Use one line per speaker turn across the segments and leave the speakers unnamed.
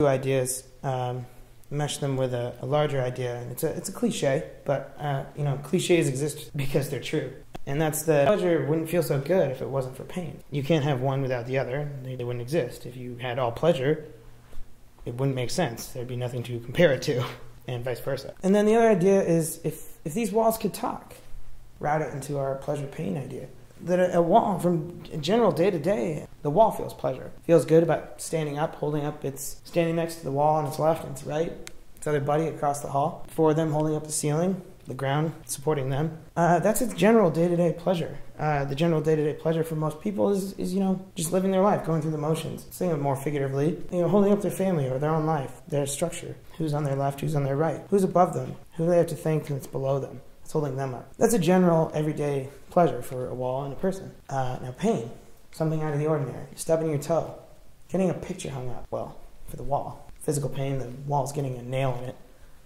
Two ideas, mesh them with a larger idea, and it's a cliche, but cliches exist because they're true. And that's that pleasure wouldn't feel so good if it wasn't for pain. You can't have one without the other. They wouldn't exist. If you had all pleasure, it wouldn't make sense. There'd be nothing to compare it to, and vice versa. And then the other idea is if these walls could talk, route it into our pleasure-pain idea. That a wall, from general day-to-day, the wall feels pleasure. Feels good about standing up, holding up. It's standing next to the wall on its left and its right. Its other buddy across the hall. Four of them holding up the ceiling, the ground, supporting them. That's its general day-to-day pleasure. The general day-to-day pleasure for most people is just living their life, going through the motions. Think of it more figuratively, holding up their family or their own life, their structure. Who's on their left, who's on their right, who's above them, who do they have to thank that's below them. It's holding them up. That's a general, everyday pleasure for a wall and a person. Now pain, something out of the ordinary. Stubbing your toe, getting a picture hung up, well, for the wall. Physical pain, the wall's getting a nail in it,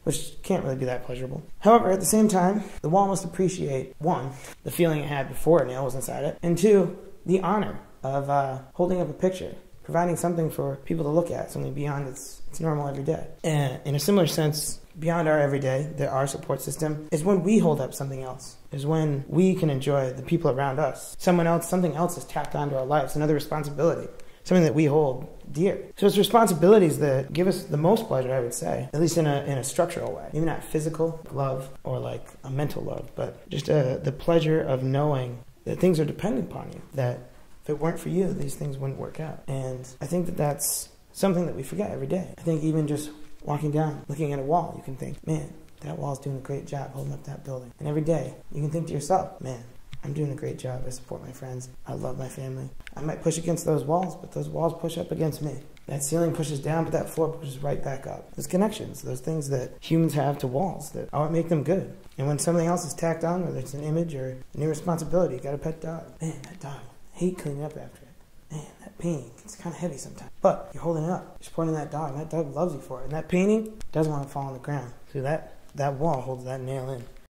which can't really be that pleasurable. However, at the same time, the wall must appreciate, one, the feeling it had before a nail was inside it, and two, the honor of holding up a picture, providing something for people to look at, something beyond its normal everyday. And in a similar sense, beyond our everyday, our support system, is when we hold up something else, is when we can enjoy the people around us. Something else is tacked onto our lives, another responsibility, something that we hold dear. So it's responsibilities that give us the most pleasure, I would say, at least in a structural way. Maybe not physical love or like a mental love, but just the pleasure of knowing that things are dependent upon you, that if it weren't for you, these things wouldn't work out. And I think that that's something that we forget every day. I think even just walking down, looking at a wall, you can think, man, that wall's doing a great job holding up that building. And every day, you can think to yourself, man, I'm doing a great job. I support my friends. I love my family. I might push against those walls, but those walls push up against me. That ceiling pushes down, but that floor pushes right back up. Those connections, those things that humans have to walls that are what make them good. And when something else is tacked on, whether it's an image or a new responsibility, you got a pet dog. Man, that dog, I hate cleaning up after it. Man, that painting, it's kind of heavy sometimes. But you're holding it up. You're supporting that dog, and that dog loves you for it. And that painting doesn't want to fall on the ground. So that wall holds that nail in.